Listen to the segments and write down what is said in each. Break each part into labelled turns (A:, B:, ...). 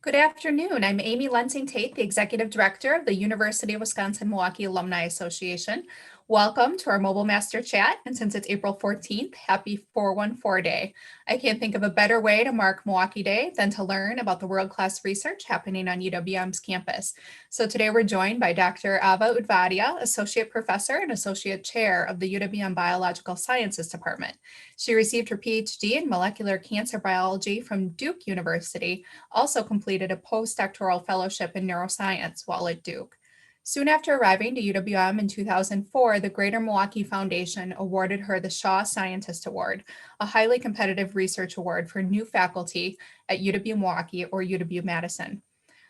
A: Good afternoon. I'm Amy Lensing-Tate, the Executive Director of the University of Wisconsin-Milwaukee Alumni Association. Welcome to our Mobile Master Chat, and since it's April 14th, happy 414 Day. I can't think of a better way to mark Milwaukee Day than to learn about the world-class research happening on UWM's campus. So today we're joined by Dr. Ava Udvadia, Associate Professor and Associate Chair of the UWM Biological Sciences Department. She received her PhD in molecular cancer biology from Duke University, also completed a postdoctoral fellowship in neuroscience while at Duke. Soon after arriving to UWM in 2004, the Greater Milwaukee Foundation awarded her the Shaw Scientist Award, a highly competitive research award for new faculty at UW-Milwaukee or UW-Madison.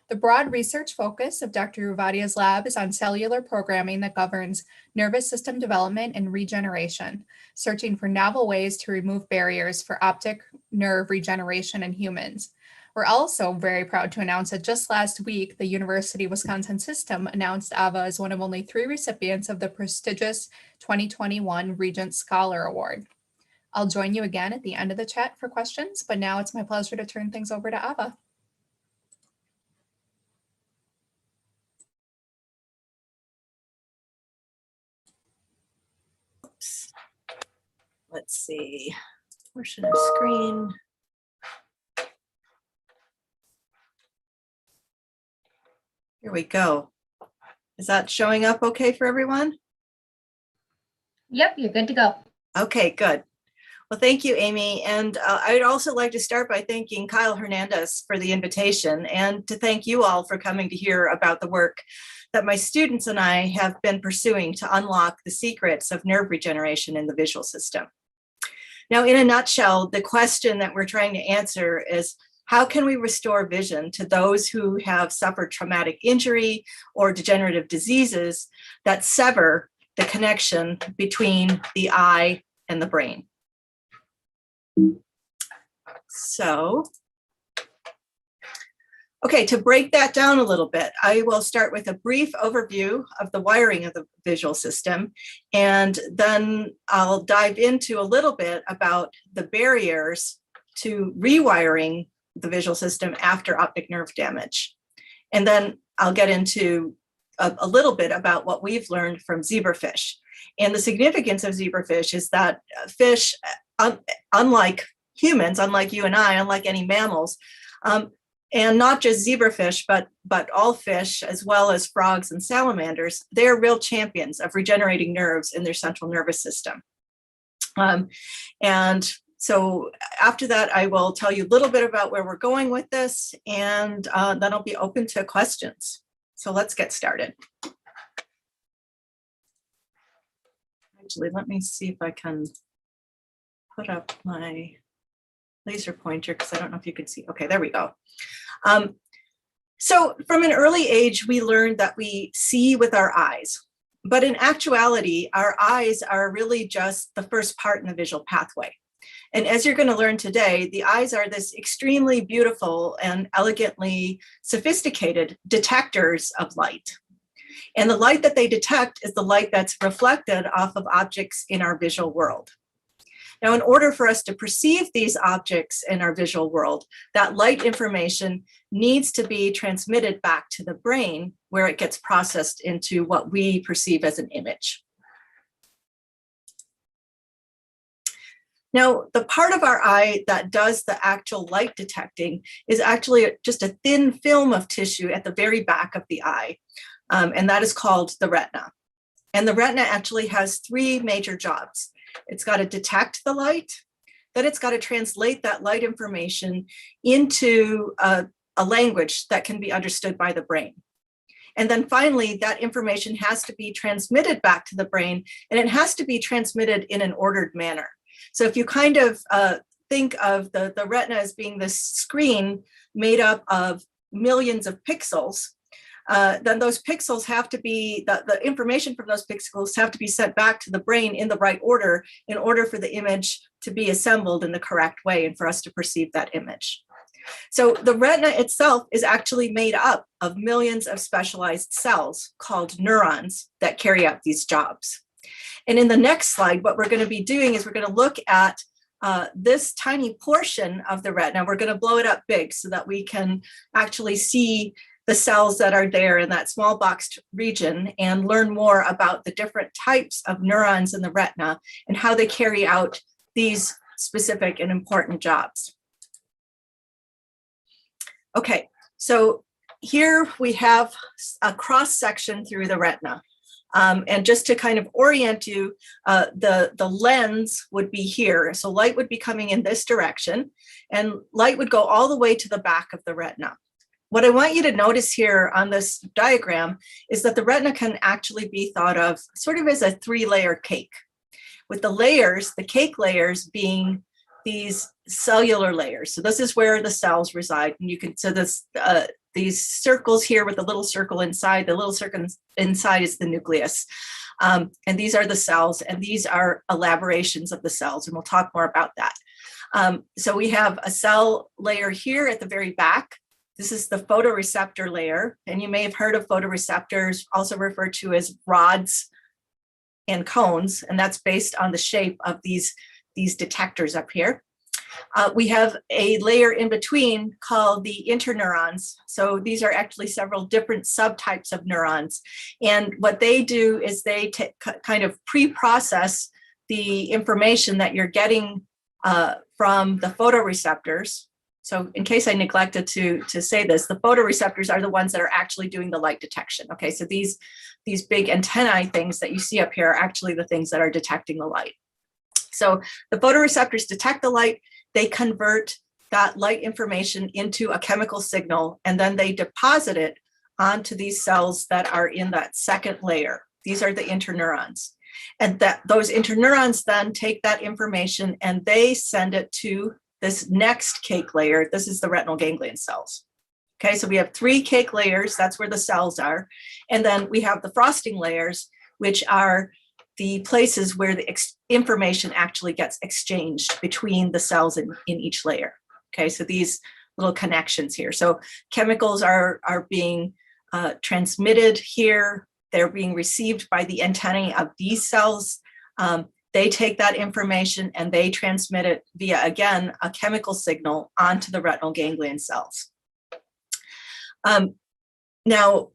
A: The broad research focus of Dr. Udvadia's lab is on cellular programming that governs nervous system development and regeneration, searching for novel ways to remove barriers for optic nerve regeneration in humans. We're also very proud to announce that just last week, the University of Wisconsin system announced Ava as one of only 3 recipients of the prestigious 2021 Regent Scholar Award. I'll join you again at the end of the chat for questions, but now it's my pleasure to turn things over to Ava.
B: Oops. Let's see, portion of screen. Here we go. Is that showing up okay for everyone?
C: Yep, you're good to go.
B: Okay, good. Well, thank you, Amy. And I'd also like to start by thanking Kyle Hernandez for the invitation and to thank you all for coming to hear about the work that my students and I have been pursuing to unlock the secrets of nerve regeneration in the visual system. Now, in a nutshell, the question that we're trying to answer is, how can we restore vision to those who have suffered traumatic injury or degenerative diseases that sever the connection between the eye and the brain? So, okay, to break that down a little bit, I will start with a brief overview of the wiring of the visual system, and then I'll dive into a little bit about the barriers to rewiring the visual system after optic nerve damage. And then I'll get into a little bit about what we've learned from zebrafish. And the significance of zebrafish is that fish, unlike humans, unlike you and I, unlike any mammals, and not just zebrafish, but all fish, as well as frogs and salamanders, they're real champions of regenerating nerves in their central nervous system. And so after that, I will tell you a little bit about where we're going with this, and then I'll be open to questions. So let's get started. Actually, let me see if I can put up my laser pointer, because I don't know if you can see. Okay, there we go. So from an early age, we learned that we see with our eyes. But in actuality, our eyes are really just the first part in the visual pathway. And as you're going to learn today, the eyes are this extremely beautiful and elegantly sophisticated detectors of light. And the light that they detect is the light that's reflected off of objects in our visual world. Now, in order for us to perceive these objects in our visual world, that light information needs to be transmitted back to the brain, where it gets processed into what we perceive as an image. Now, the part of our eye that does the actual light detecting is actually just a thin film of tissue at the very back of the eye, and that is called the retina. And the retina actually has 3 major jobs. It's got to detect the light, then it's got to translate that light information into a language that can be understood by the brain. And then finally, that information has to be transmitted back to the brain, and it has to be transmitted in an ordered manner. So if you kind of think of the retina as being this screen made up of millions of pixels, then those pixels have to be, the information from those pixels have to be sent back to the brain in the right order in order for the image to be assembled in the correct way and for us to perceive that image. So the retina itself is actually made up of millions of specialized cells called neurons that carry out these jobs. And in the next slide, what we're going to be doing is we're going to look at this tiny portion of the retina, we're going to blow it up big so that we can actually see the cells that are there in that small boxed region and learn more about the different types of neurons in the retina and how they carry out these specific and important jobs. Okay, so here we have a cross section through the retina. And just to kind of orient you, the lens would be here. So light would be coming in this direction, and light would go all the way to the back of the retina. What I want you to notice here on this diagram is that the retina can actually be thought of sort of as a three-layer cake, with the layers, the cake layers being these cellular layers. So this is where the cells reside. And you can, so this, these circles here with the little circle inside, the little circle inside is the nucleus. And these are the cells, and these are elaborations of the cells, and we'll talk more about that. So we have a cell layer here at the very back. This is the photoreceptor layer, and you may have heard of photoreceptors, also referred to as rods and cones, and that's based on the shape of these detectors up here. We have a layer in between called the interneurons. So these are actually several different subtypes of neurons. And what they do is they kind of pre-process the information that you're getting from the photoreceptors. So in case I neglected to say this, the photoreceptors are the ones that are actually doing the light detection. Okay, so these big antennae things that you see up here are actually the things that are detecting the light. So the photoreceptors detect the light, they convert that light information into a chemical signal, and then they deposit it onto these cells that are in that second layer. These are the interneurons. And those interneurons then take that information and they send it to this next cake layer. This is the retinal ganglion cells. Okay, so we have 3 cake layers, that's where the cells are. And then we have the frosting layers, which are the places where the information actually gets exchanged between the cells in each layer. Okay, so these little connections here. So chemicals are being transmitted here. They're being received by the antennae of these cells. They take that information and they transmit it via, again, a chemical signal onto the retinal ganglion cells. Now,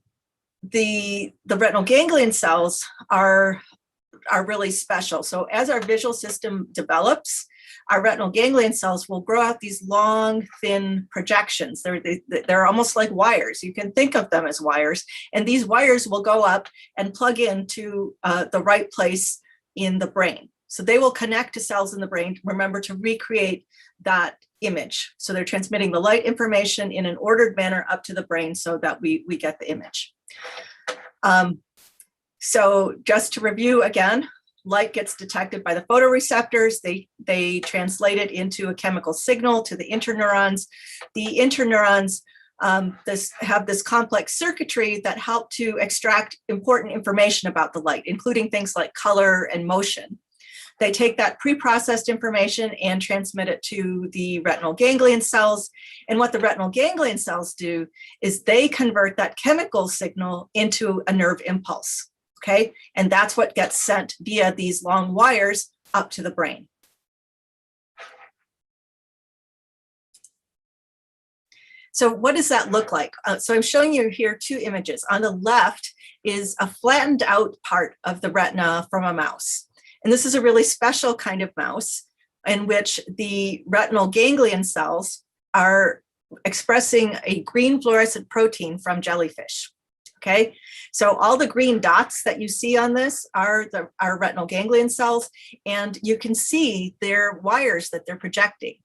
B: the retinal ganglion cells are really special. So as our visual system develops, our retinal ganglion cells will grow out these long, thin projections. They're almost like wires. You can think of them as wires. And these wires will go up and plug into the right place in the brain. So they will connect to cells in the brain, remember, to recreate that image. So they're transmitting the light information in an ordered manner up to the brain so that we get the image. So just to review again, light gets detected by the photoreceptors. They translate it into a chemical signal to the interneurons. The interneurons have this complex circuitry that help to extract important information about the light, including things like color and motion. They take that pre-processed information and transmit it to the retinal ganglion cells. And what the retinal ganglion cells do is they convert that chemical signal into a nerve impulse, okay? And that's what gets sent via these long wires up to the brain. So what does that look like? So I'm showing you here 2 images. On the left is a flattened out part of the retina from a mouse. And this is a really special kind of mouse in which the retinal ganglion cells are expressing a green fluorescent protein from jellyfish. Okay, so all the green dots that you see on this are our retinal ganglion cells, and you can see their wires that they're projecting.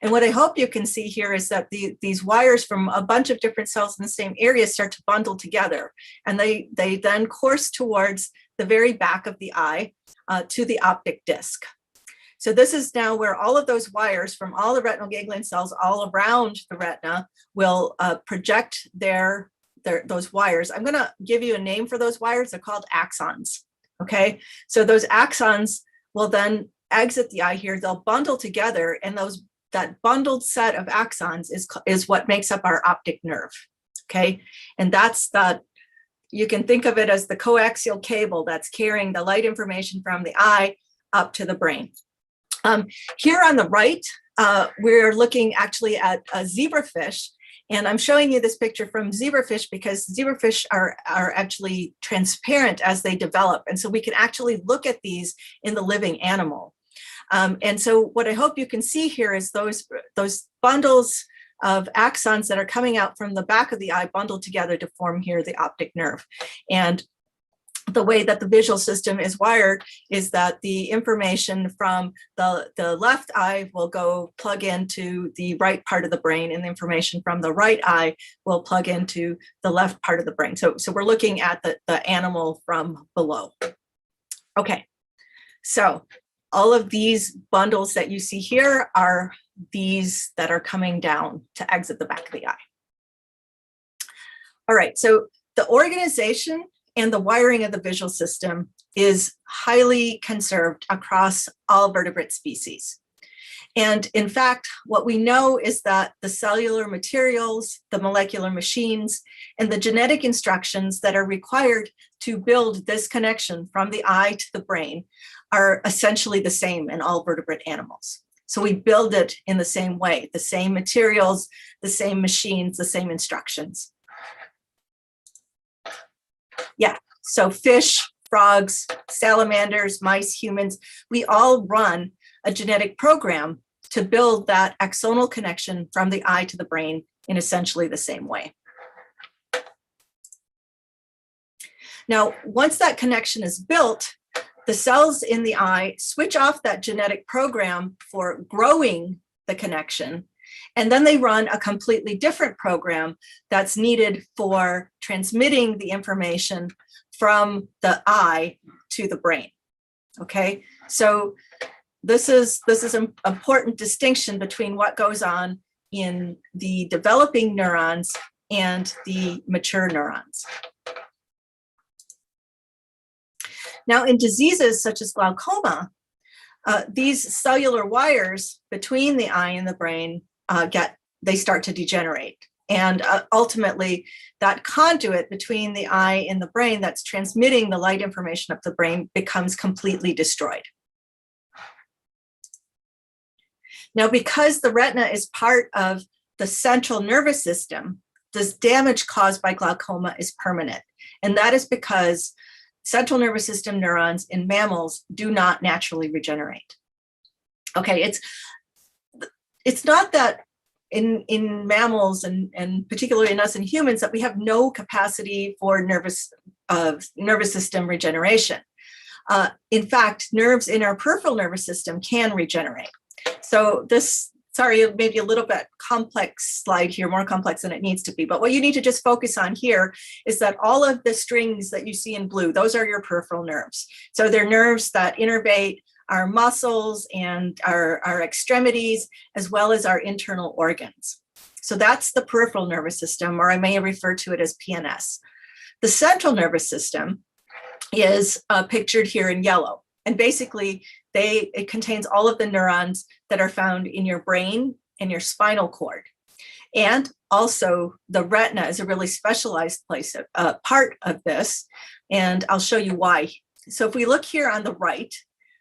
B: And what I hope you can see here is that these wires from a bunch of different cells in the same area start to bundle together, and they then course towards the very back of the eye to the optic disc. So this is now where all of those wires from all the retinal ganglion cells all around the retina will project those wires. I'm going to give you a name for those wires. They're called axons. Okay, so those axons will then exit the eye here. They'll bundle together, and that bundled set of axons is what makes up our optic nerve. Okay, and that's you can think of it as the coaxial cable that's carrying the light information from the eye up to the brain. Here on the right, we're looking actually at a zebrafish. And I'm showing you this picture from zebrafish because zebrafish are actually transparent as they develop. And so we can actually look at these in the living animal. And so what I hope you can see here is those bundles of axons that are coming out from the back of the eye bundled together to form here the optic nerve. And the way that the visual system is wired is that the information from the left eye will go plug into the right part of the brain, and the information from the right eye will plug into the left part of the brain. So we're looking at the animal from below. Okay, so all of these bundles that you see here are these that are coming down to exit the back of the eye. All right, so the organization and the wiring of the visual system is highly conserved across all vertebrate species. And in fact, what we know is that the cellular materials, the molecular machines, and the genetic instructions that are required to build this connection from the eye to the brain are essentially the same in all vertebrate animals. So we build it in the same way, the same materials, the same machines, the same instructions. Yeah, so fish, frogs, salamanders, mice, humans, we all run a genetic program to build that axonal connection from the eye to the brain in essentially the same way. Now, once that connection is built, the cells in the eye switch off that genetic program for growing the connection, and then they run a completely different program that's needed for transmitting the information from the eye to the brain. Okay, so this is an important distinction between what goes on in the developing neurons and the mature neurons. Now, in diseases such as glaucoma, these cellular wires between the eye and the brain they start to degenerate. And ultimately, that conduit between the eye and the brain that's transmitting the light information up the brain becomes completely destroyed. Now, because the retina is part of the central nervous system, this damage caused by glaucoma is permanent. And that is because central nervous system neurons in mammals do not naturally regenerate. Okay, it's not that in mammals and particularly in us in humans that we have no capacity for nervous system regeneration. In fact, nerves in our peripheral nervous system can regenerate. So this, sorry, maybe a little bit complex slide here, more complex than it needs to be. But what you need to just focus on here is that all of the strings that you see in blue, those are your peripheral nerves. So they're nerves that innervate our muscles and our extremities, as well as our internal organs. So that's the peripheral nervous system, or I may refer to it as PNS. The central nervous system is pictured here in yellow. And basically, it contains all of the neurons that are found in your brain and your spinal cord. And also, the retina is a really specialized part of this, and I'll show you why. So if we look here on the right,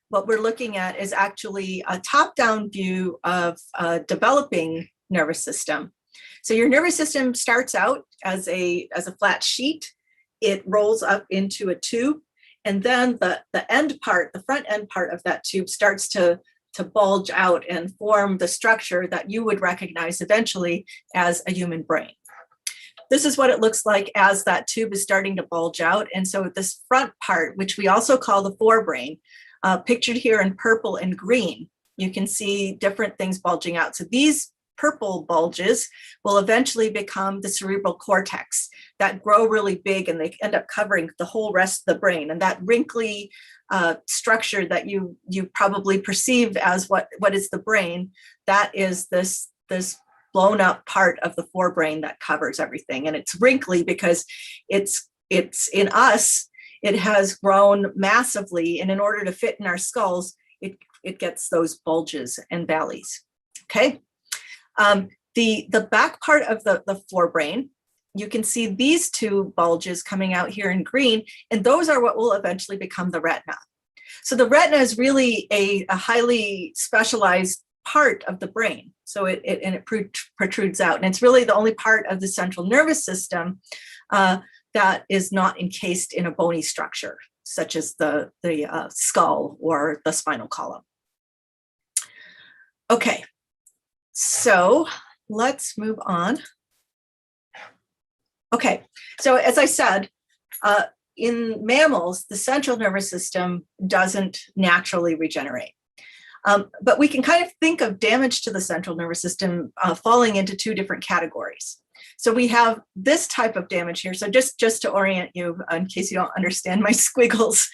B: what we're looking at is actually a top-down view of a developing nervous system. So your nervous system starts out as a flat sheet. It rolls up into a tube, and then the end part, the front end part of that tube starts to bulge out and form the structure that you would recognize eventually as a human brain. This is what it looks like as that tube is starting to bulge out. And so this front part, which we also call the forebrain, pictured here in purple and green, you can see different things bulging out. So these purple bulges will eventually become the cerebral cortex that grow really big, and they end up covering the whole rest of the brain. And that wrinkly structure that you probably perceive as what is the brain, that is this blown up part of the forebrain that covers everything. And it's wrinkly because it's in us, it has grown massively, and in order to fit in our skulls, it gets those bulges and valleys. Okay. The back part of the forebrain, you can see these two bulges coming out here in green, and those are what will eventually become the retina. So the retina is really a highly specialized part of the brain. So it protrudes out, and it's really the only part of the central nervous system that is not encased in a bony structure, such as the skull or the spinal column. Okay, so let's move on. Okay, so as I said, in mammals, the central nervous system doesn't naturally regenerate. But we can kind of think of damage to the central nervous system falling into two different categories. So we have this type of damage here. So just to orient you, in case you don't understand my squiggles,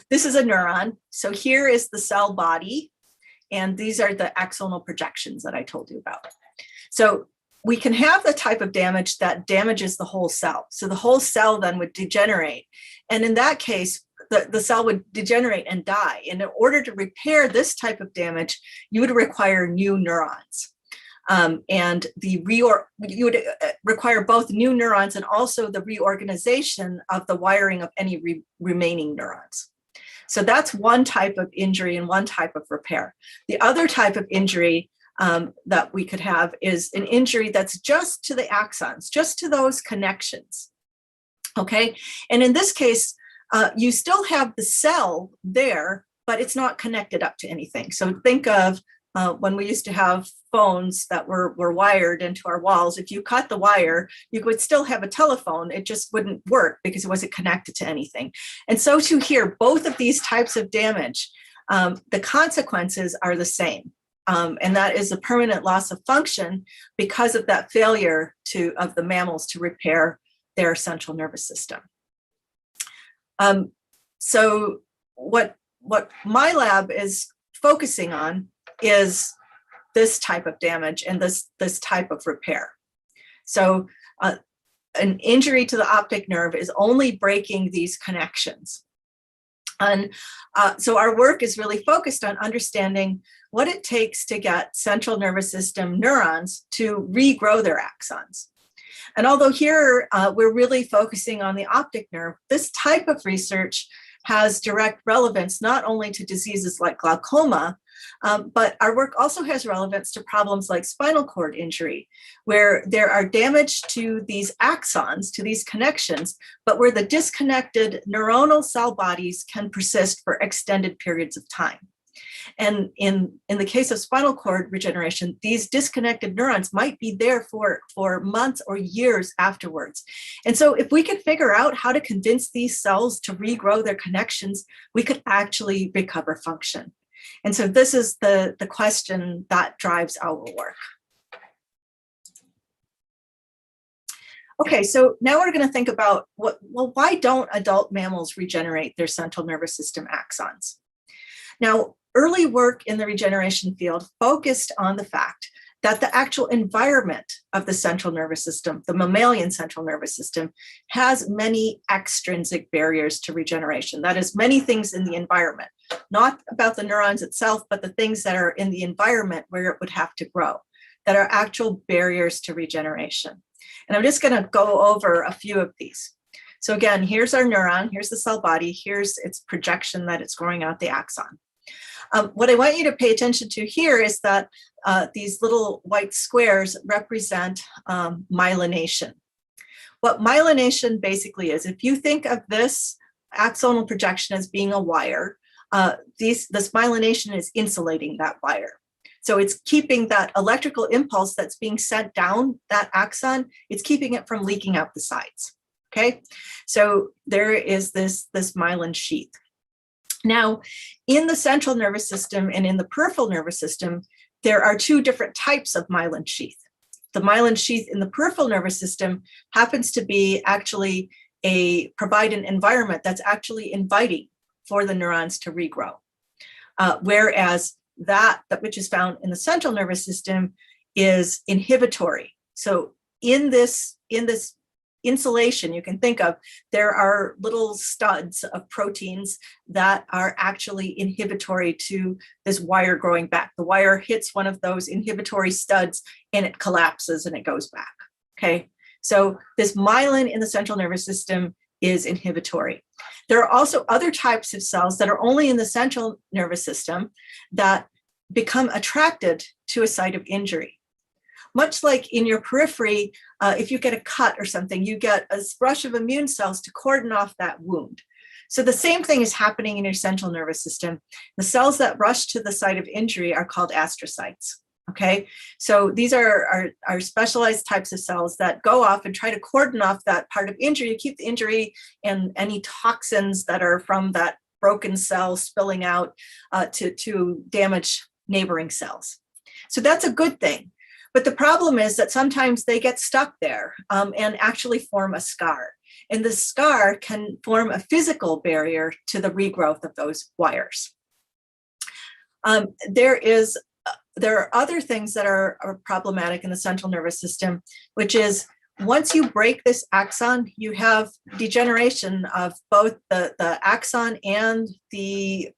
B: this is a neuron. So here is the cell body, and these are the axonal projections that I told you about. So we can have the type of damage that damages the whole cell. So the whole cell then would degenerate. And in that case, the cell would degenerate and die. And in order to repair this type of damage, you would require new neurons. And you would require both new neurons and also the reorganization of the wiring of any remaining neurons. So that's one type of injury and one type of repair. The other type of injury that we could have is an injury that's just to the axons, just to those connections. Okay, and in this case, you still have the cell there, but it's not connected up to anything. So think of when we used to have phones that were wired into our walls. If you cut the wire, you would still have a telephone. It just wouldn't work because it wasn't connected to anything. And so too here, both of these types of damage, the consequences are the same. And that is a permanent loss of function because of that failure of the mammals to repair their central nervous system. So what my lab is focusing on is this type of damage and this type of repair. So an injury to the optic nerve is only breaking these connections. And so our work is really focused on understanding what it takes to get central nervous system neurons to regrow their axons. And although here we're really focusing on the optic nerve, this type of research has direct relevance not only to diseases like glaucoma, but our work also has relevance to problems like spinal cord injury, where there are damage to these axons, to these connections, but where the disconnected neuronal cell bodies can persist for extended periods of time. And in the case of spinal cord regeneration, these disconnected neurons might be there for months or years afterwards. And so if we could figure out how to convince these cells to regrow their connections, we could actually recover function. And so this is the question that drives our work. Okay, so now we're going to think about why don't adult mammals regenerate their central nervous system axons? Now, early work in the regeneration field focused on the fact that the actual environment of the central nervous system, the mammalian central nervous system, has many extrinsic barriers to regeneration. That is, many things in the environment, not about the neurons itself, but the things that are in the environment where it would have to grow, that are actual barriers to regeneration. And I'm just going to go over a few of these. So again, here's our neuron, here's the cell body, here's its projection that it's growing out the axon. What I want you to pay attention to here is that these little white squares represent myelination. What myelination basically is, if you think of this axonal projection as being a wire, this myelination is insulating that wire. So it's keeping that electrical impulse that's being sent down that axon, it's keeping it from leaking out the sides. Okay, so there is this myelin sheath. Now, in the central nervous system and in the peripheral nervous system, there are two different types of myelin sheath. The myelin sheath in the peripheral nervous system happens to be actually provide an environment that's actually inviting for the neurons to regrow. Whereas that which is found in the central nervous system is inhibitory. So in this insulation, you can think of, there are little studs of proteins that are actually inhibitory to this wire growing back. The wire hits one of those inhibitory studs and it collapses and it goes back. Okay, so this myelin in the central nervous system is inhibitory. There are also other types of cells that are only in the central nervous system that become attracted to a site of injury. Much like in your periphery, if you get a cut or something, you get a rush of immune cells to cordon off that wound. So the same thing is happening in your central nervous system. The cells that rush to the site of injury are called astrocytes. Okay, so these are specialized types of cells that go off and try to cordon off that part of injury to keep the injury and any toxins that are from that broken cell spilling out to damage neighboring cells. So that's a good thing. But the problem is that sometimes they get stuck there and actually form a scar. And the scar can form a physical barrier to the regrowth of those wires. There are other things that are problematic in the central nervous system, which is once you break this axon, you have degeneration of both the axon and the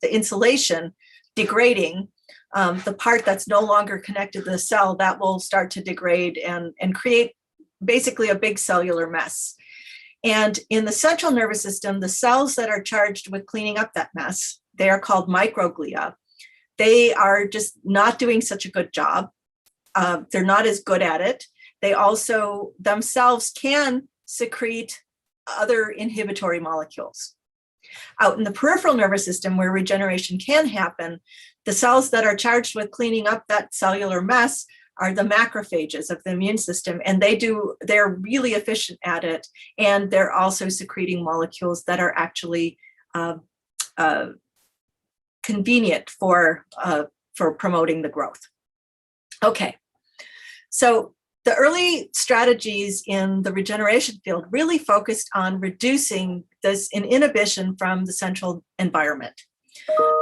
B: insulation degrading. The part that's no longer connected to the cell, that will start to degrade and create basically a big cellular mess. And in the central nervous system, the cells that are charged with cleaning up that mess, they are called microglia. They are just not doing such a good job. They're not as good at it. They also themselves can secrete other inhibitory molecules. Out in the peripheral nervous system where regeneration can happen, the cells that are charged with cleaning up that cellular mess are the macrophages of the immune system, and they're really efficient at it, and they're also secreting molecules that are actually convenient for promoting the growth. Okay, so the early strategies in the regeneration field really focused on reducing this inhibition from the central environment.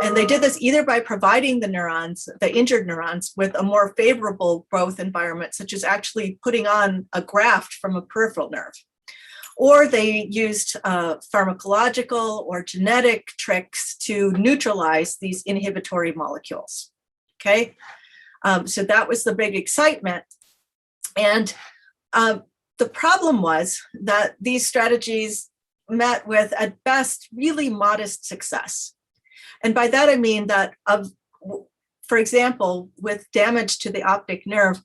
B: And they did this either by providing the neurons, the injured neurons, with a more favorable growth environment, such as actually putting on a graft from a peripheral nerve. Or they used pharmacological or genetic tricks to neutralize these inhibitory molecules. Okay, so that was the big excitement. And the problem was that these strategies met with, at best, really modest success. And by that, I mean that, for example, with damage to the optic nerve,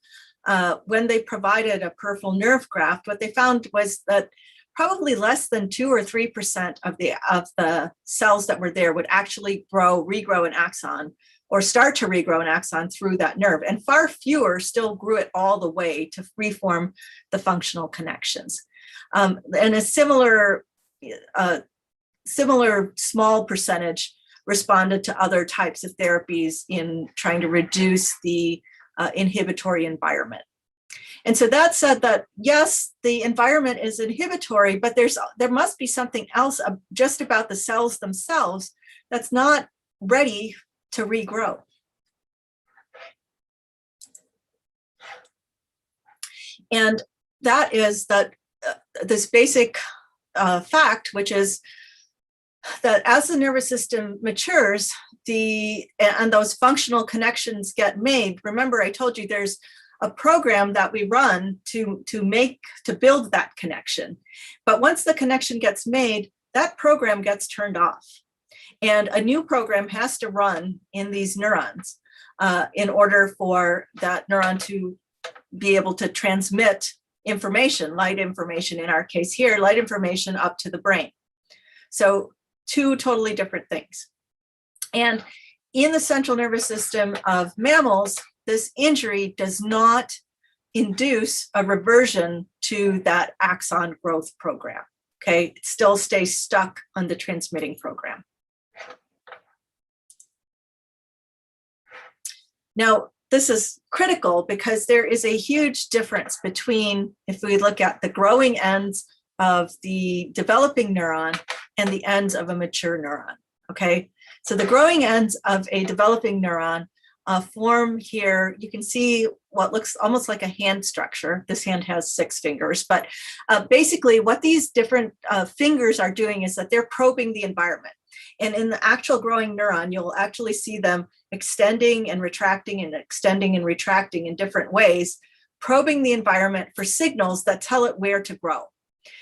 B: when they provided a peripheral nerve graft, what they found was that probably less than 2 or 3% of the cells that were there would actually regrow an axon or start to regrow an axon through that nerve. And far fewer still grew it all the way to reform the functional connections. And a similar small percentage responded to other types of therapies in trying to reduce the inhibitory environment. And so that said that, yes, the environment is inhibitory, but there must be something else just about the cells themselves that's not ready to regrow. And that is that this basic fact, which is that as the nervous system matures, and those functional connections get made. Remember, I told you there's a program that we run to build that connection. But once the connection gets made, that program gets turned off. And a new program has to run in these neurons in order for that neuron to be able to transmit information, light information, in our case here, light information up to the brain. So two totally different things. And in the central nervous system of mammals, this injury does not induce a reversion to that axon growth program. Okay, it still stays stuck on the transmitting program. Now, this is critical because there is a huge difference between, if we look at the growing ends of the developing neuron and the ends of a mature neuron, okay? So the growing ends of a developing neuron form here. You can see what looks almost like a hand structure. This hand has 6 fingers, but basically what these different fingers are doing is that they're probing the environment. And in the actual growing neuron, you'll actually see them extending and retracting and extending and retracting in different ways, probing the environment for signals that tell it where to grow.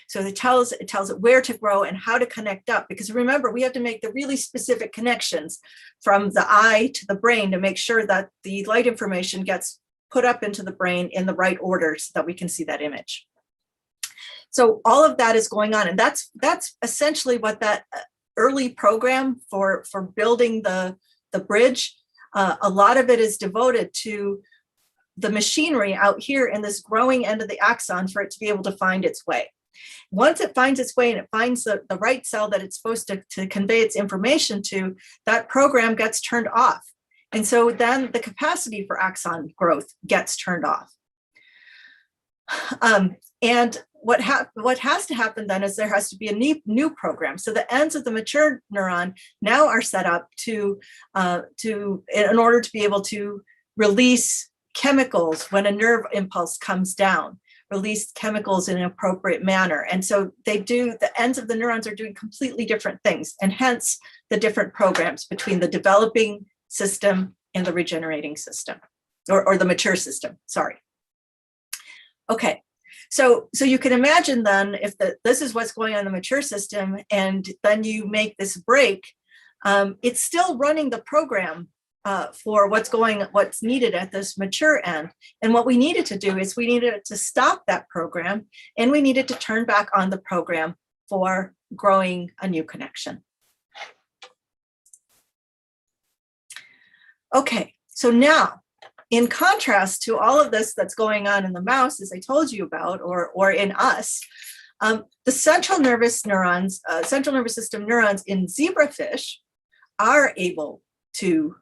B: So it tells it where to grow and how to connect up, because remember, we have to make the really specific connections from the eye to the brain to make sure that the light information gets put up into the brain in the right order so that we can see that image. So all of that is going on, and that's essentially what that early program for building the bridge, a lot of it is devoted to the machinery out here in this growing end of the axon for it to be able to find its way. Once it finds its way and it finds the right cell that it's supposed to convey its information to, that program gets turned off. And so then the capacity for axon growth gets turned off. And what has to happen then is there has to be a new program. So the ends of the mature neuron now are set up in order to be able to release chemicals when a nerve impulse comes down, release chemicals in an appropriate manner. And so the ends of the neurons are doing completely different things, and hence the different programs between the developing system and the regenerating system, or the mature system, sorry. Okay, so you can imagine then if this is what's going on in the mature system, and then you make this break, it's still running the program for what's needed at this mature end. And what we needed to do is we needed to stop that program, and we needed to turn back on the program for growing a new connection. Okay, so now, in contrast to all of this that's going on in the mouse, as I told you about, or in us, the central nervous system neurons in zebrafish are able to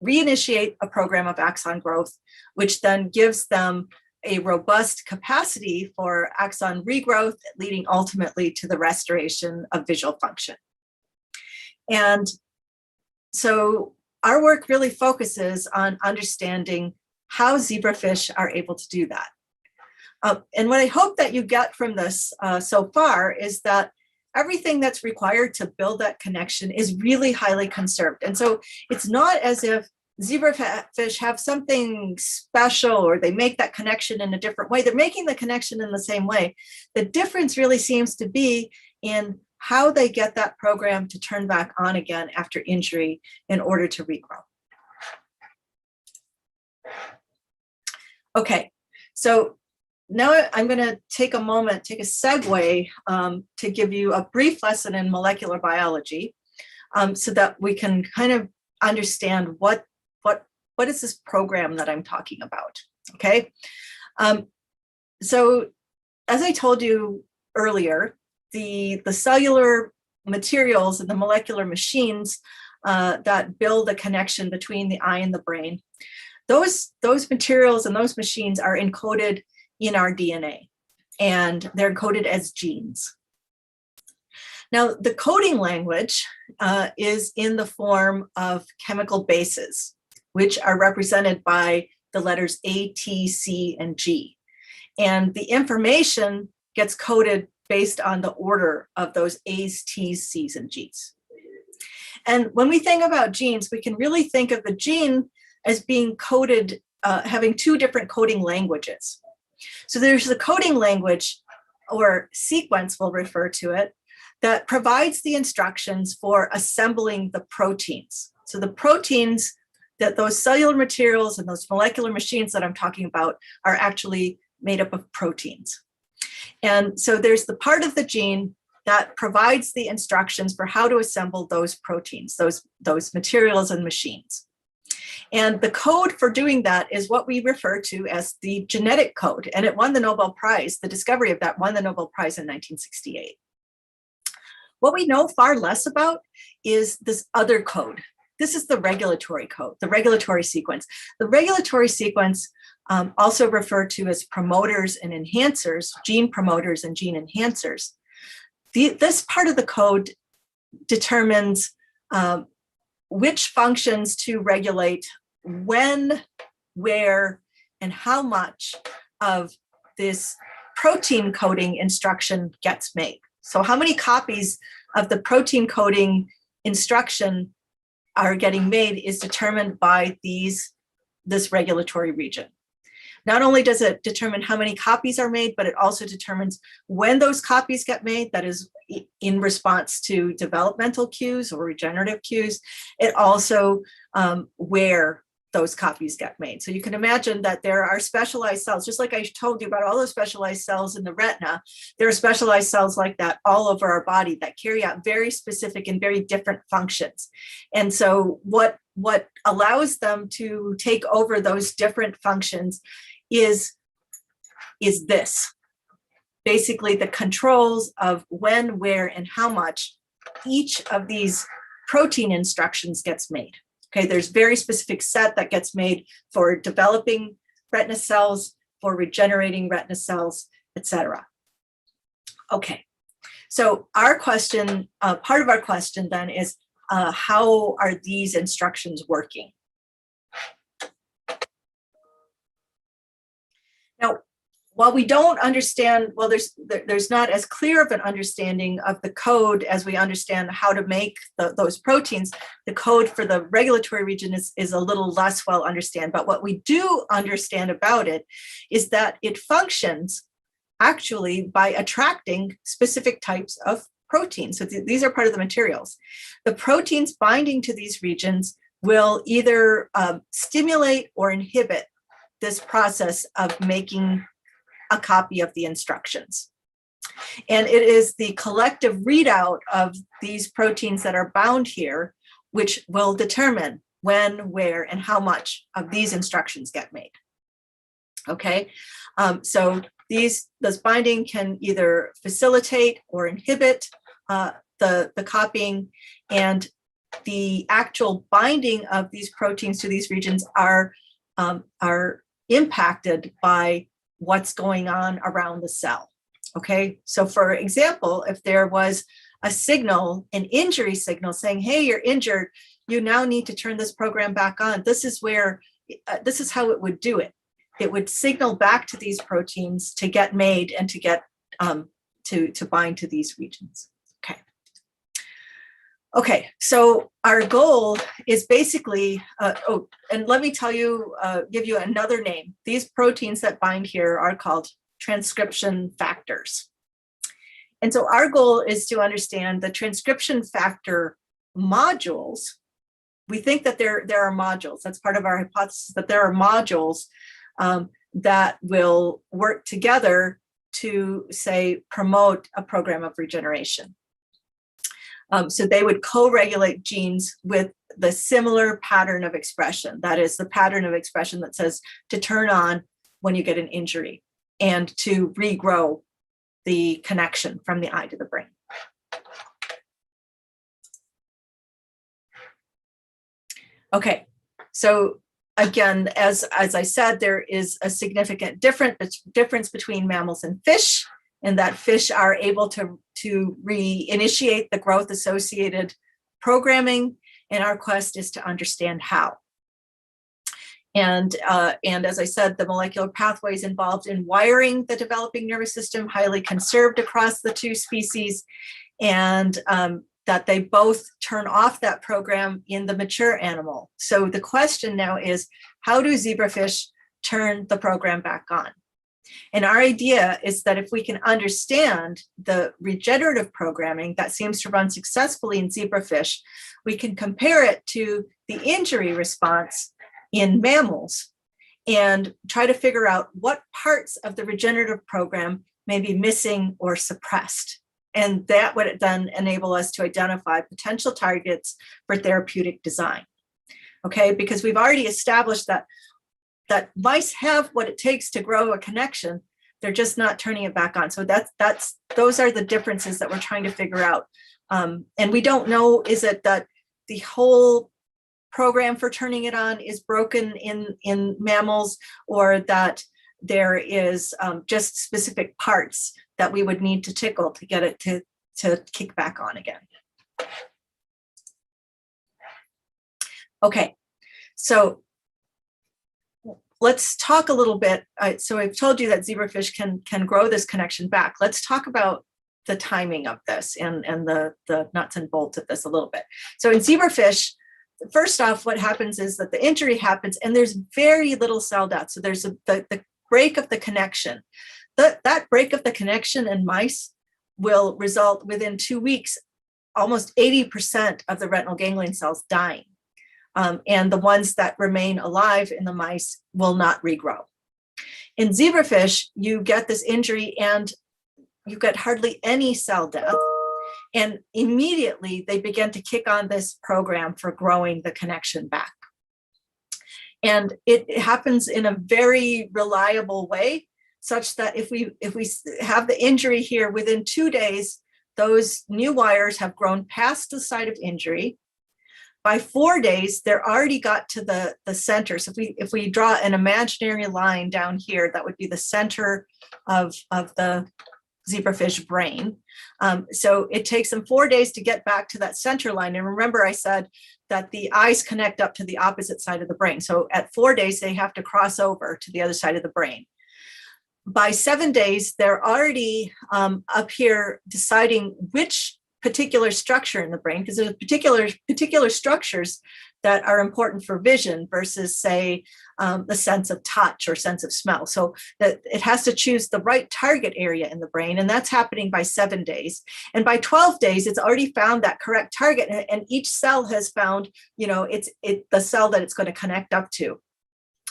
B: reinitiate a program of axon growth, which then gives them a robust capacity for axon regrowth, leading ultimately to the restoration of visual function. And so our work really focuses on understanding how zebrafish are able to do that. And what I hope that you get from this so far is that everything that's required to build that connection is really highly conserved. And so it's not as if zebrafish have something special or they make that connection in a different way. They're making the connection in the same way. The difference really seems to be in how they get that program to turn back on again after injury in order to regrow. Okay, so now I'm going to take a segue to give you a brief lesson in molecular biology so that we can kind of understand what is this program that I'm talking about, okay? So as I told you earlier, the cellular materials and the molecular machines that build a connection between the eye and the brain, those materials and those machines are encoded in our DNA, and they're encoded as genes. Now, the coding language is in the form of chemical bases, which are represented by the letters A, T, C, and G. And the information gets coded based on the order of those A's, T's, C's, and G's. And when we think about genes, we can really think of the gene as being coded, having two different coding languages. So there's the coding language, or sequence we'll refer to it, that provides the instructions for assembling the proteins. So the proteins, that those cellular materials and those molecular machines that I'm talking about are actually made up of proteins. And so there's the part of the gene that provides the instructions for how to assemble those proteins, those materials and machines. And the code for doing that is what we refer to as the genetic code. And it won the Nobel Prize. The discovery of that won the Nobel Prize in 1968. What we know far less about is this other code. This is the regulatory code, the regulatory sequence. The regulatory sequence, also referred to as promoters and enhancers, gene promoters and gene enhancers. This part of the code determines which functions to regulate when, where, and how much of this protein coding instruction gets made. So how many copies of the protein coding instruction are getting made is determined by this regulatory region. Not only does it determine how many copies are made, but it also determines when those copies get made, that is in response to developmental cues or regenerative cues. It also where those copies get made. So you can imagine that there are specialized cells, just like I told you about all those specialized cells in the retina, there are specialized cells like that all over our body that carry out very specific and very different functions. And so what allows them to take over those different functions is this. Basically the controls of when, where, and how much each of these protein instructions gets made. Okay, there's very specific set that gets made for developing retina cells, for regenerating retina cells, etc. Okay, so our question, part of our question then is, how are these instructions working? Now, while we don't understand, well, there's not as clear of an understanding of the code as we understand how to make those proteins. The code for the regulatory region is a little less well understood. But what we do understand about it is that it functions actually by attracting specific types of proteins. So these are part of the materials. The proteins binding to these regions will either stimulate or inhibit this process of making a copy of the instructions. And it is the collective readout of these proteins that are bound here, which will determine when, where, and how much of these instructions get made. Okay, so this binding can either facilitate or inhibit the copying, and the actual binding of these proteins to these regions are impacted by what's going on around the cell. Okay, so for example, if there was a signal, an injury signal saying, hey, you're injured, you now need to turn this program back on. This is where, this is how it would do it. It would signal back to these proteins to get made and to get to bind to these regions. Okay, so our goal is basically, and let me tell you, give you another name. These proteins that bind here are called transcription factors. And so our goal is to understand the transcription factor modules. We think that there are modules. That's part of our hypothesis, that there are modules that will work together to, say, promote a program of regeneration. So they would co-regulate genes with the similar pattern of expression. That is the pattern of expression that says to turn on when you get an injury and to regrow the connection from the eye to the brain. Okay, so again, as I said, there is a significant difference between mammals and fish, and that fish are able to reinitiate the growth-associated programming, and our quest is to understand how. And as I said, the molecular pathways involved in wiring the developing nervous system, highly conserved across the two species, and that they both turn off that program in the mature animal. So the question now is, how do zebrafish turn the program back on? And our idea is that if we can understand the regenerative programming that seems to run successfully in zebrafish, we can compare it to the injury response in mammals and try to figure out what parts of the regenerative program may be missing or suppressed. And that would then enable us to identify potential targets for therapeutic design. Okay, because we've already established that mice have what it takes to grow a connection, they're just not turning it back on. So those are the differences that we're trying to figure out. And we don't know, is it that the whole program for turning it on is broken in mammals, or that there is just specific parts that we would need to tickle to get it to kick back on again. Okay, so let's talk a little bit. So I've told you that zebrafish can grow this connection back. Let's talk about the timing of this and the nuts and bolts of this a little bit. So in zebrafish, first off, what happens is that the injury happens and there's very little cell death. So there's the break of the connection. That break of the connection in mice will result within 2 weeks, almost 80% of the retinal ganglion cells dying. And the ones that remain alive in the mice will not regrow. In zebrafish, you get this injury and you get hardly any cell death. And immediately they begin to kick on this program for growing the connection back. And it happens in a very reliable way, such that if we have the injury here within 2 days, those new wires have grown past the site of injury. By 4 days, they're already got to the center. So if we draw an imaginary line down here, that would be the center of the zebrafish brain. So it takes them 4 days to get back to that center line. And remember, I said that the eyes connect up to the opposite side of the brain. So at 4 days, they have to cross over to the other side of the brain. By 7 days, they're already up here deciding which particular structure in the brain, because there's particular structures that are important for vision versus, say, the sense of touch or sense of smell. So that it has to choose the right target area in the brain, and that's happening by 7 days. And by 12 days, it's already found that correct target, and each cell has found, it's the cell that it's going to connect up to.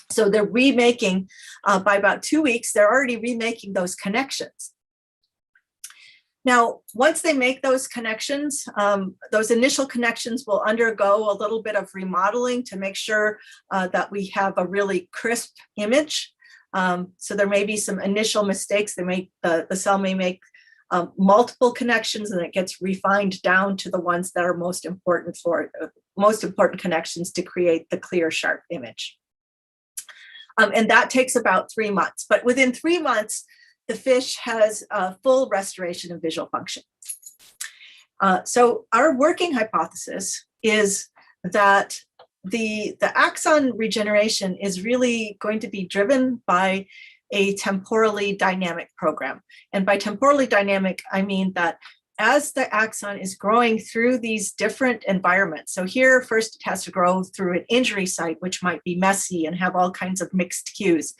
B: So they're remaking, by about 2 weeks, they're already remaking those connections. Now, once they make those connections, those initial connections will undergo a little bit of remodeling to make sure that we have a really crisp image. So there may be some initial mistakes. The cell may make multiple connections, and it gets refined down to the ones that are most important connections to create the clear, sharp image. And that takes about 3 months. But within 3 months, the fish has a full restoration of visual function. So our working hypothesis is that the axon regeneration is really going to be driven by a temporally dynamic program. And by temporally dynamic, I mean that as the axon is growing through these different environments. So here, first it has to grow through an injury site, which might be messy and have all kinds of mixed cues.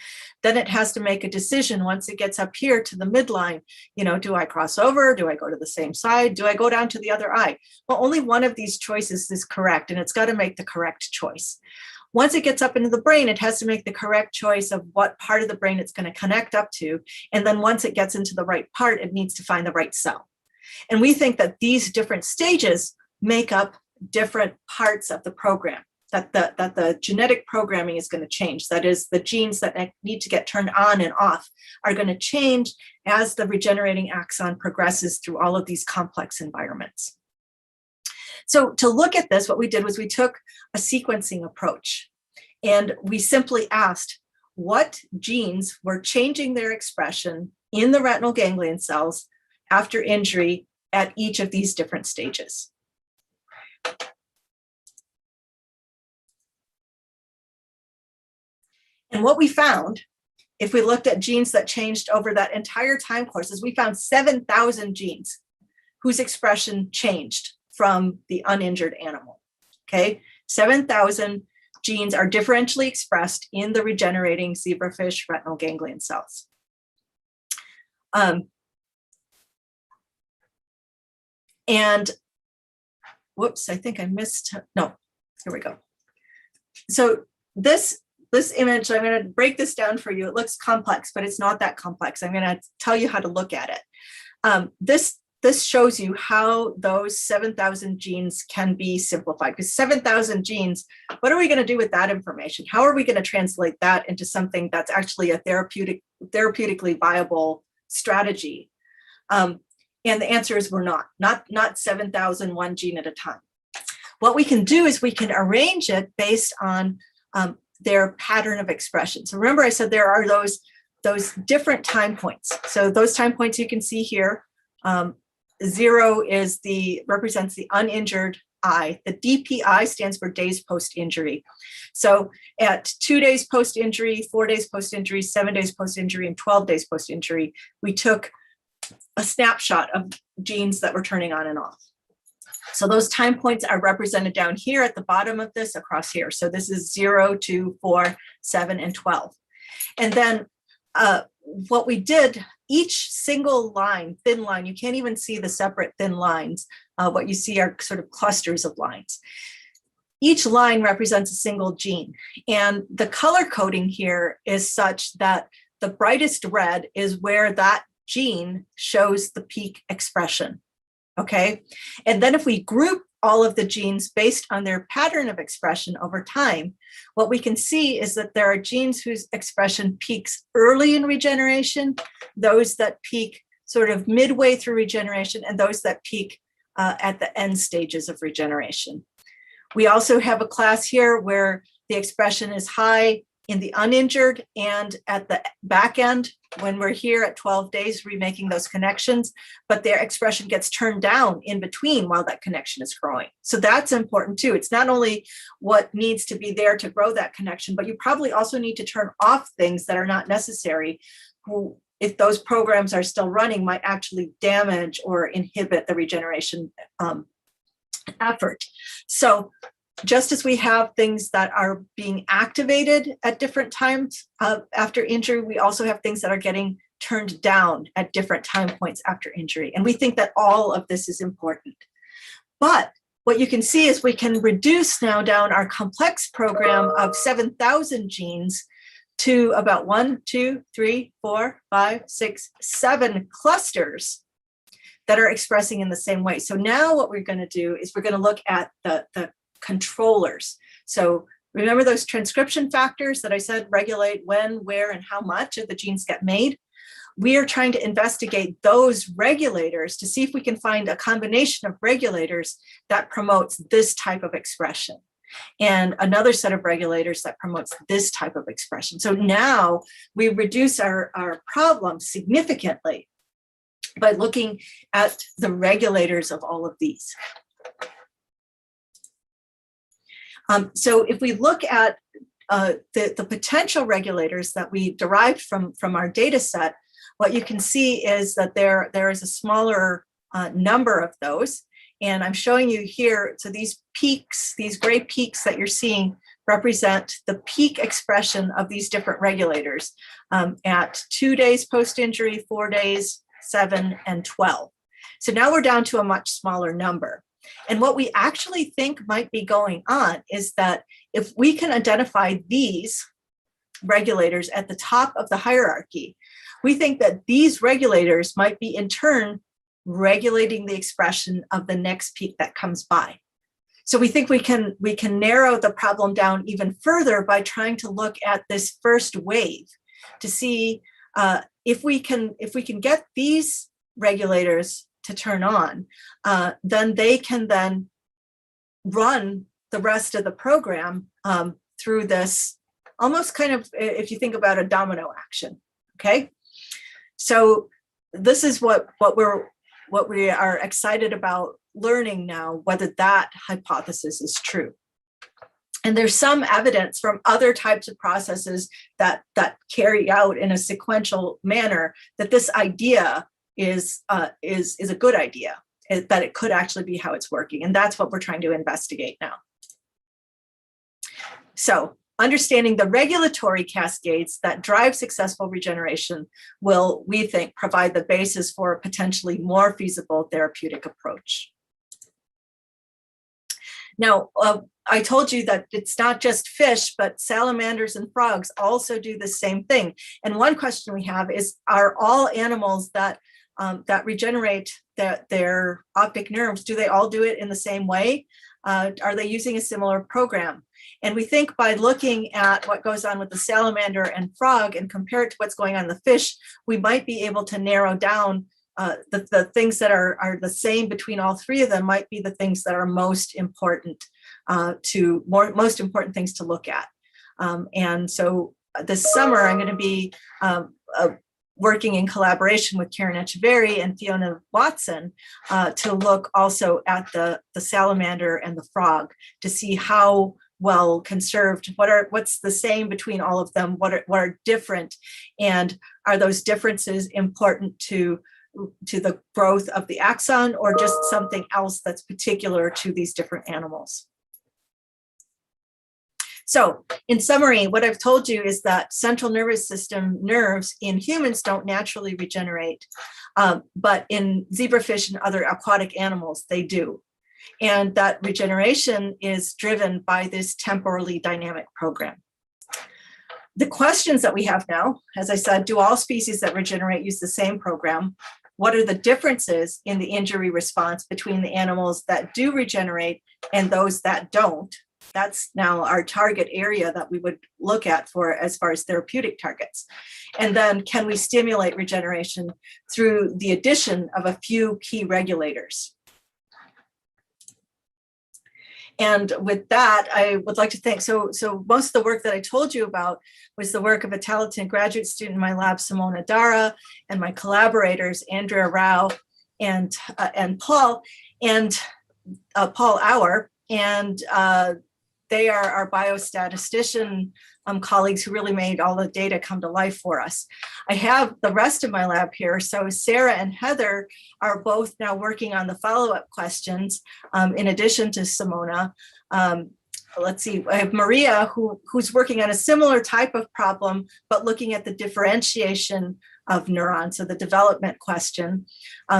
B: Then it has to make a decision once it gets up here to the midline. Do I cross over? Do I go to the same side? Do I go down to the other eye? Well, only one of these choices is correct, and it's got to make the correct choice. Once it gets up into the brain, it has to make the correct choice of what part of the brain it's going to connect up to. And then once it gets into the right part, it needs to find the right cell. And we think that these different stages make up different parts of the program, that the genetic programming is going to change. That is, the genes that need to get turned on and off are going to change as the regenerating axon progresses through all of these complex environments. So to look at this, what we did was we took a sequencing approach, and we simply asked what genes were changing their expression in the retinal ganglion cells after injury at each of these different stages. And what we found, if we looked at genes that changed over that entire time course, is we found 7,000 genes whose expression changed from the uninjured animal, okay? 7,000 genes are differentially expressed in the regenerating zebrafish retinal ganglion cells. And whoops, I think I missed, no, here we go. So this image, I'm going to break this down for you. It looks complex, but it's not that complex. I'm going to tell you how to look at it. This shows you how those 7,000 genes can be simplified, because 7,000 genes, what are we going to do with that information? How are we going to translate that into something that's actually a therapeutically viable strategy? And the answer is we're not 7,000 one gene at a time. What we can do is we can arrange it based on their pattern of expression. So remember, I said there are those different time points. So those time points you can see here. 0 represents the uninjured eye. The DPI stands for days post-injury. So at 2 days post-injury, 4 days post-injury, 7 days post-injury, and 12 days post-injury, we took a snapshot of genes that were turning on and off. So those time points are represented down here at the bottom of this across here. So this is 0, 2, 4, 7, and 12. And then what we did, each single line, thin line, you can't even see the separate thin lines. What you see are sort of clusters of lines. Each line represents a single gene. And the color coding here is such that the brightest red is where that gene shows the peak expression, okay? And then if we group all of the genes based on their pattern of expression over time, what we can see is that there are genes whose expression peaks early in regeneration, those that peak sort of midway through regeneration, and those that peak at the end stages of regeneration. We also have a class here where the expression is high in the uninjured and at the back end when we're here at 12 days remaking those connections, but their expression gets turned down in between while that connection is growing. So that's important too. It's not only what needs to be there to grow that connection, but you probably also need to turn off things that are not necessary, who, if those programs are still running, might actually damage or inhibit the regeneration effort. So just as we have things that are being activated at different times after injury, we also have things that are getting turned down at different time points after injury. And we think that all of this is important. But what you can see is we can reduce now down our complex program of 7,000 genes to about 1, 2, 3, 4, 5, 6, 7 clusters that are expressing in the same way. So now what we're going to do is we're going to look at the controllers. So remember those transcription factors that I said regulate when, where, and how much of the genes get made? We are trying to investigate those regulators to see if we can find a combination of regulators that promotes this type of expression and another set of regulators that promotes this type of expression. So now we reduce our problem significantly by looking at the regulators of all of these. So if we look at the potential regulators that we derived from our data set, what you can see is that there is a smaller number of those. And I'm showing you here, so these peaks, these gray peaks that you're seeing represent the peak expression of these different regulators at 2 days post-injury, 4 days, 7, and 12. So now we're down to a much smaller number. And what we actually think might be going on is that if we can identify these regulators at the top of the hierarchy, we think that these regulators might be in turn regulating the expression of the next peak that comes by. So we think we can narrow the problem down even further by trying to look at this first wave to see if we can get these regulators to turn on, then they can then run the rest of the program through this almost kind of, if you think about a domino action, okay? So this is what we are excited about learning now, whether that hypothesis is true. And there's some evidence from other types of processes that carry out in a sequential manner that this idea is a good idea, that it could actually be how it's working. And that's what we're trying to investigate now. So understanding the regulatory cascades that drive successful regeneration will, we think, provide the basis for a potentially more feasible therapeutic approach. Now, I told you that it's not just fish, but salamanders and frogs also do the same thing. And one question we have is, are all animals that regenerate their optic nerves, do they all do it in the same way? Are they using a similar program? And we think by looking at what goes on with the salamander and frog and compare it to what's going on in the fish, we might be able to narrow down the things that are the same between all three of them might be the things that are most important most important things to look at. And so this summer, I'm going to be working in collaboration with Karen Echeverry and Fiona Watson to look also at the salamander and the frog to see how well conserved, what's the same between all of them, what are different, and are those differences important to the growth of the axon or just something else that's particular to these different animals. So in summary, what I've told you is that central nervous system nerves in humans don't naturally regenerate, but in zebrafish and other aquatic animals, they do. And that regeneration is driven by this temporally dynamic program. The questions that we have now, as I said, do all species that regenerate use the same program? What are the differences in the injury response between the animals that do regenerate and those that don't? That's now our target area that we would look at for as far as therapeutic targets. And then can we stimulate regeneration through the addition of a few key regulators? And with that, I would like to thank, so most of the work that I told you about was the work of a talented graduate student in my lab, Simona Dara, and my collaborators, Andrea Rao and Paul Auer, and they are our biostatistician colleagues who really made all the data come to life for us. I have the rest of my lab here. So Sarah and Heather are both now working on the follow-up questions in addition to Simona. Let's see, I have Maria who's working on a similar type of problem, but looking at the differentiation of neurons, so the development question.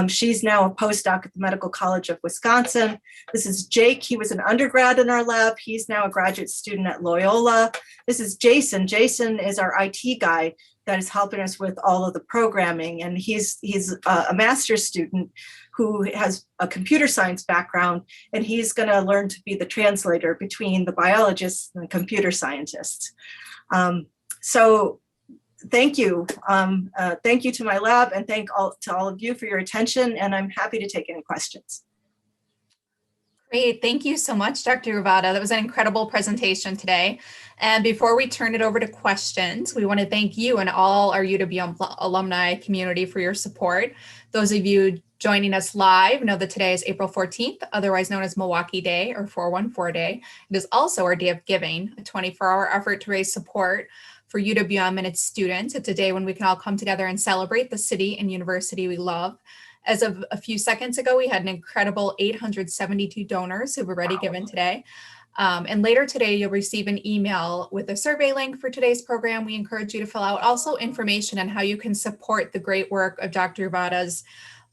B: She's now a postdoc at the Medical College of Wisconsin. This is Jake. He was an undergrad in our lab. He's now a graduate student at Loyola. This is Jason. Jason is our IT guy that is helping us with all of the programming. And he's a master's student who has a computer science background, and he's going to learn to be the translator between the biologists and the computer scientists. So thank you. Thank you to my lab, and thank all of you for your attention, and I'm happy to take any questions.
A: Great, thank you so much, Dr. Udvadia. That was an incredible presentation today. And before we turn it over to questions, we want to thank you and all our UW alumni community for your support. Those of you joining us live know that today is April 14th, otherwise known as Milwaukee Day or 414 Day. It is also our Day of Giving, a 24-hour effort to raise support for UWM and its students. It's a day when we can all come together and celebrate the city and university we love. As of a few seconds ago, we had an incredible 872 donors who've already given today. And later today, you'll receive an email with a survey link for today's program. We encourage you to fill out also information on how you can support the great work of Dr. Udvadia's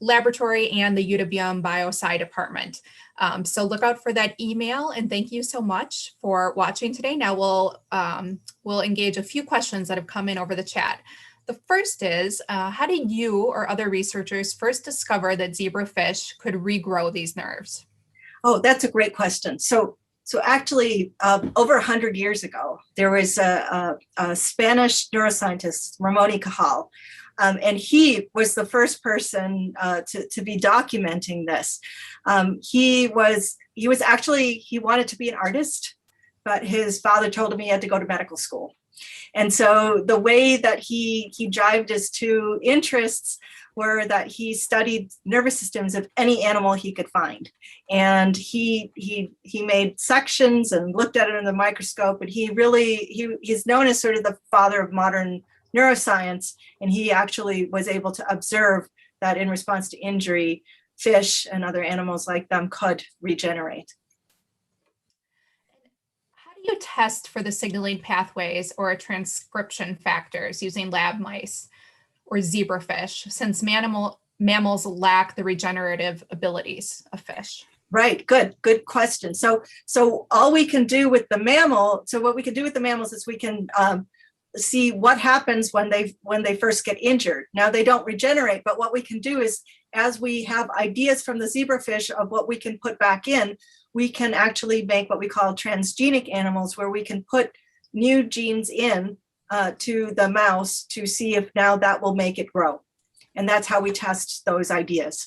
A: laboratory and the UWM Biosci department. So look out for that email, and thank you so much for watching today. Now we'll engage a few questions that have come in over the chat. The first is, how did you or other researchers first discover that zebrafish could regrow these nerves?
B: Oh, that's a great question. So actually, over 100 years ago, there was a Spanish neuroscientist, Ramon y Cajal, and he was the first person to be documenting this. He wanted to be an artist, but his father told him he had to go to medical school. And so the way that he jived his two interests were that he studied nervous systems of any animal he could find. And he made sections and looked at it under the microscope, and he's known as sort of the father of modern neuroscience. And he actually was able to observe that in response to injury, fish and other animals like them could regenerate.
A: You test for the signaling pathways or transcription factors using lab mice or zebrafish, since mammals lack the regenerative abilities of fish?
B: Right, good question. So all we can do with the mammal, so what we can do with the mammals is we can see what happens when they first get injured. Now they don't regenerate, but what we can do is, as we have ideas from the zebrafish of what we can put back in, we can actually make what we call transgenic animals, where we can put new genes in to the mouse to see if now that will make it grow. And that's how we test those ideas.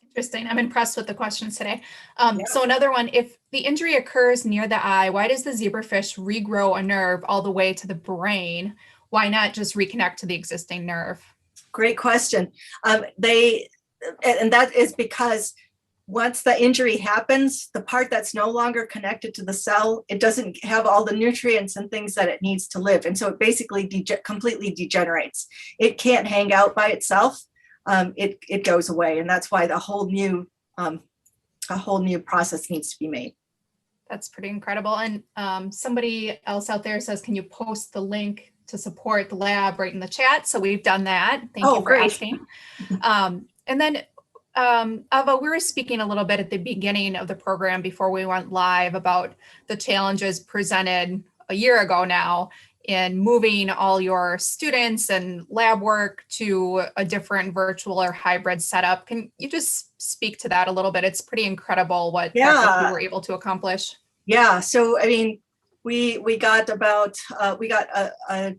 A: Interesting. I'm impressed with the questions today. So another one, if the injury occurs near the eye, why does the zebrafish regrow a nerve all the way to the brain? Why not just reconnect to the existing nerve? Great question.
B: And that is because once the injury happens, the part that's no longer connected to the cell, it doesn't have all the nutrients and things that it needs to live. And so it basically completely degenerates. It can't hang out by itself. It goes away. And that's why a whole new process needs to be made.
A: That's pretty incredible. And somebody else out there says, can you post the link to support the lab right in the chat? So we've done that. Thank you for
B: great.
A: asking. And then Ava, we were speaking a little bit at the beginning of the program before we went live about the challenges presented a year ago now in moving all your students and lab work to a different virtual or hybrid setup. Can you just speak to that a little bit? It's pretty incredible what faculty were able to accomplish.
B: Yeah, so I mean, we got about, I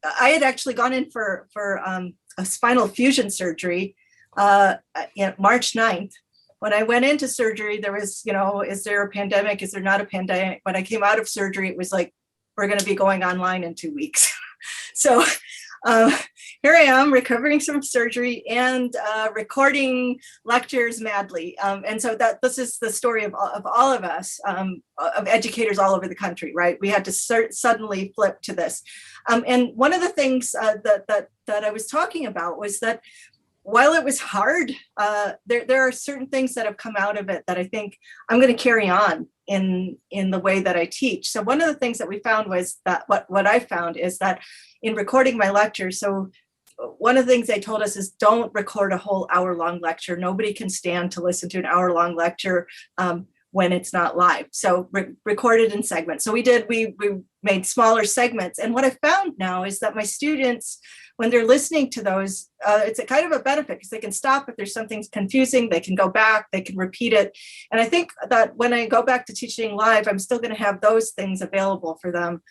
B: had actually gone in for a spinal fusion surgery March 9th. When I went into surgery, there was, is there a pandemic? Is there not a pandemic? When I came out of surgery, it was like, we're going to be going online in 2 weeks. So here I am recovering from surgery and recording lectures madly. And so this is the story of all of us, of educators all over the country, right? We had to suddenly flip to this. And one of the things that I was talking about was that while it was hard, there are certain things that have come out of it that I think I'm going to carry on in the way that I teach. So one of the things that we found was that what I found is that in recording my lectures, so one of the things they told us is don't record a whole hour-long lecture. Nobody can stand to listen to an hour-long lecture when it's not live. So record it in segments. So we made smaller segments. And what I found now is that my students, when they're listening to those, it's a kind of a benefit because they can stop if there's something confusing, they can go back, they can repeat it. And I think that when I go back to teaching live, I'm still going to have those things available for them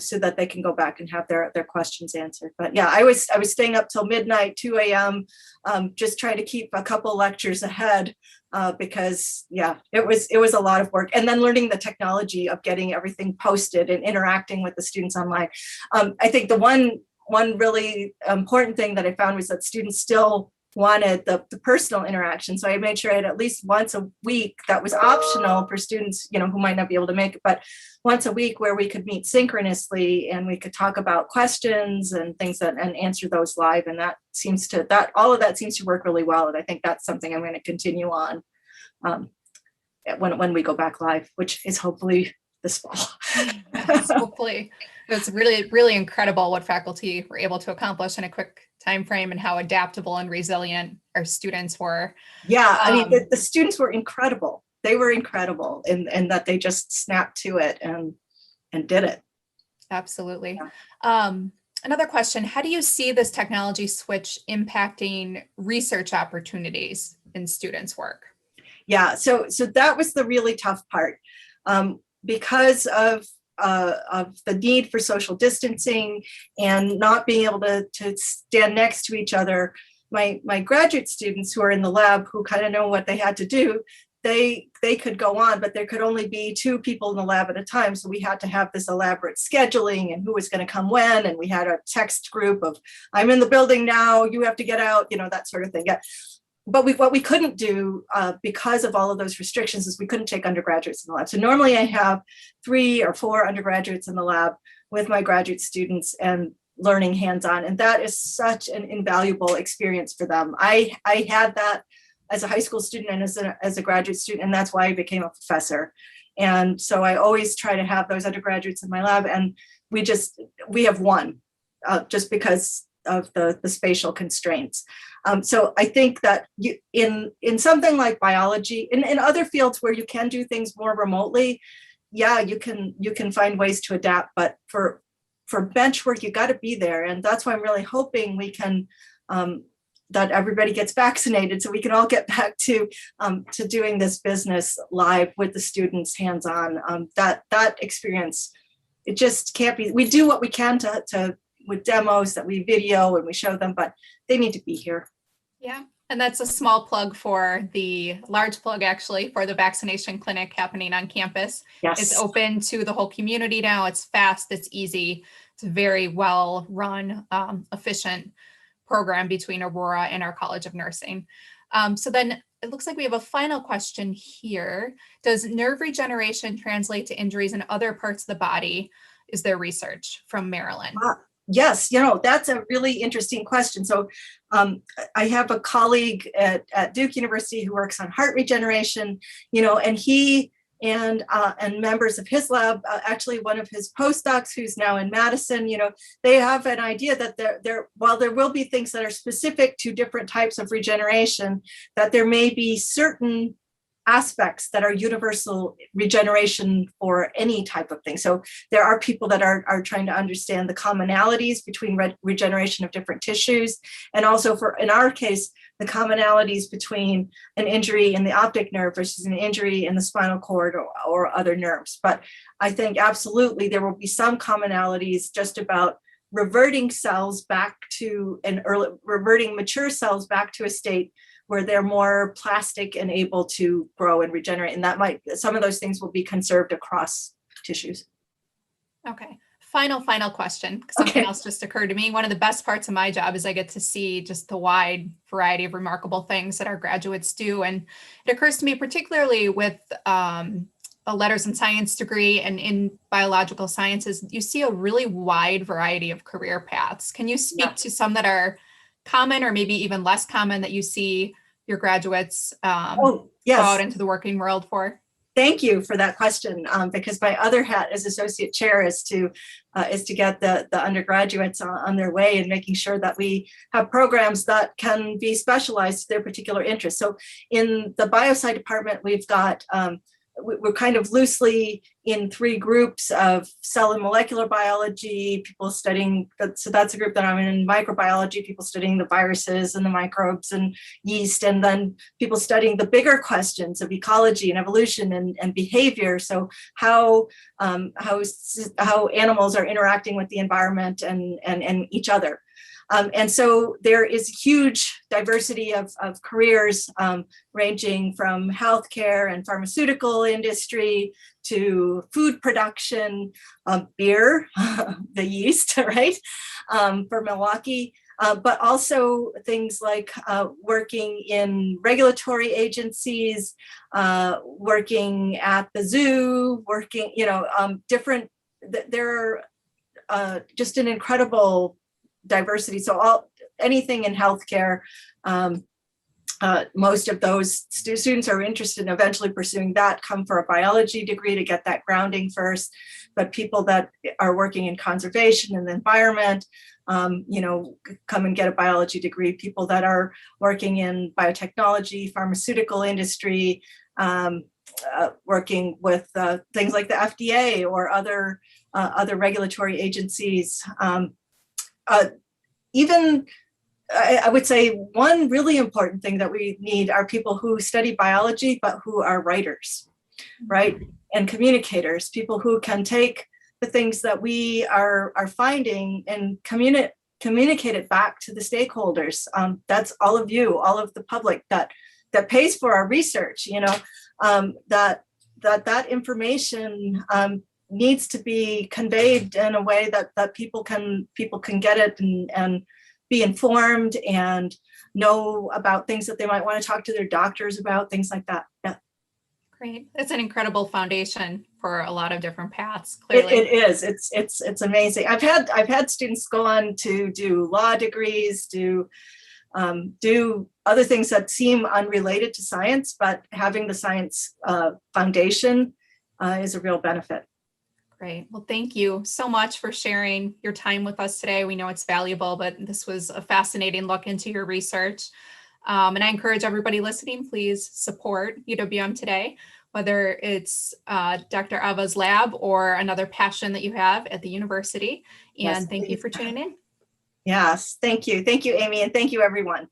B: so that they can go back and have their questions answered. But yeah, I was staying up till midnight, 2 a.m., just trying to keep a couple lectures ahead because yeah, it was a lot of work. And then learning the technology of getting everything posted and interacting with the students online. I think the one really important thing that I found was that students still wanted the personal interaction. So I made sure I had at least once a week that was optional for students, who might not be able to make it, but once a week where we could meet synchronously and we could talk about questions and things and answer those live. And all of that seems to work really well. And I think that's something I'm going to continue on when we go back live, which is hopefully this fall.
A: Yes, hopefully. It's really, really incredible what faculty were able to accomplish in a quick time frame and how adaptable and resilient our students were.
B: Yeah, I mean, the students were incredible. They were incredible in that they just snapped to it and did it.
A: Absolutely. Yeah. Another question, how do you see this technology switch impacting research opportunities in students' work?
B: Yeah, so that was the really tough part. Because of the need for social distancing and not being able to stand next to each other, my graduate students who are in the lab who kind of know what they had to do, they could go on, but there could only be 2 people in the lab at a time. So we had to have this elaborate scheduling and who was going to come when. And we had a text group of, I'm in the building now, you have to get out, that sort of thing. Yeah. But what we couldn't do because of all of those restrictions is we couldn't take undergraduates in the lab. So normally I have 3 or 4 undergraduates in the lab with my graduate students and learning hands-on. And that is such an invaluable experience for them. I had that as a high school student and as a graduate student, and that's why I became a professor. And so I always try to have those undergraduates in my lab, and we have one just because of the spatial constraints. So I think that in something like biology, in other fields where you can do things more remotely, yeah, you can find ways to adapt. But for bench work, you got to be there, and that's why I'm really hoping we can that everybody gets vaccinated, so we can all get back to doing this business live with the students, hands-on. That experience, it just can't be. We do what we can to with demos that we video and we show them, but they need to be here.
A: Yeah, and that's a small plug for the large plug actually for the vaccination clinic happening on campus.
B: Yes.
A: It's open to the whole community now. It's fast, it's easy, it's a very well run, efficient program between Aurora and our College of Nursing. So then it looks like we have a final question here. Does nerve regeneration translate to injuries in other parts of the body? Is there research from Maryland?
B: Yes, that's a really interesting question. So I have a colleague at Duke University who works on heart regeneration, and he and members of his lab, actually one of his postdocs who's now in Madison, they have an idea that while there will be things that are specific to different types of regeneration, that there may be certain aspects that are universal regeneration for any type of thing. So there are people that are trying to understand the commonalities between regeneration of different tissues, and also in our case, the commonalities between an injury in the optic nerve versus an injury in the spinal cord or other nerves. But I think absolutely there will be some commonalities just about reverting cells back to reverting mature cells back to a state where they're more plastic and able to grow and regenerate. And some of those things will be conserved across tissues.
A: Okay. Final question. Something else just occurred to me. One of the best parts of my job is I get to see just the wide variety of remarkable things that our graduates do. And it occurs to me, particularly with a letters and science degree and in biological sciences, you see a really wide variety of career paths. Can you speak to some that are common or maybe even less common that you see your graduates go out into the working world for?
B: Thank you for that question, because my other hat as associate chair is to get the undergraduates on their way and making sure that we have programs that can be specialized to their particular interests. So in the biosci department, we've got we're kind of loosely in three groups of cell and molecular biology, people studying, so that's a group that I'm in, microbiology, people studying the viruses and the microbes and yeast, and then people studying the bigger questions of ecology and evolution and behavior. So how animals are interacting with the environment and each other. And so there is huge diversity of careers ranging from healthcare and pharmaceutical industry to food production, beer, the yeast, right, for Milwaukee, but also things like working in regulatory agencies, working at the zoo, working, different, there are just an incredible diversity. So anything in healthcare, most of those students are interested in eventually pursuing that, come for a biology degree to get that grounding first. But people that are working in conservation and the environment, come and get a biology degree. People that are working in biotechnology, pharmaceutical industry, working with things like the FDA or other regulatory agencies. Even I would say one really important thing that we need are people who study biology, but who are writers, right? And communicators, people who can take the things that we are finding and communicate it back to the stakeholders. That's all of you, all of the public that pays for our research, that information needs to be conveyed in a way that people can get it and be informed and know about things that they might want to talk to their doctors about, things like that. Yeah.
A: Great. It's an incredible foundation for a lot of different paths. Clearly,
B: it is. It's amazing. I've had students go on to do law degrees, do other things that seem unrelated to science, but having the science foundation is a real benefit.
A: Great. Well, thank you so much for sharing your time with us today. We know it's valuable, but this was a fascinating look into your research. And I encourage everybody listening, please support UWM today, whether it's Dr. Ava's lab or another passion that you have at the university. And thank you for tuning in.
B: Yes, thank you. Thank you, Amy, and thank you, everyone.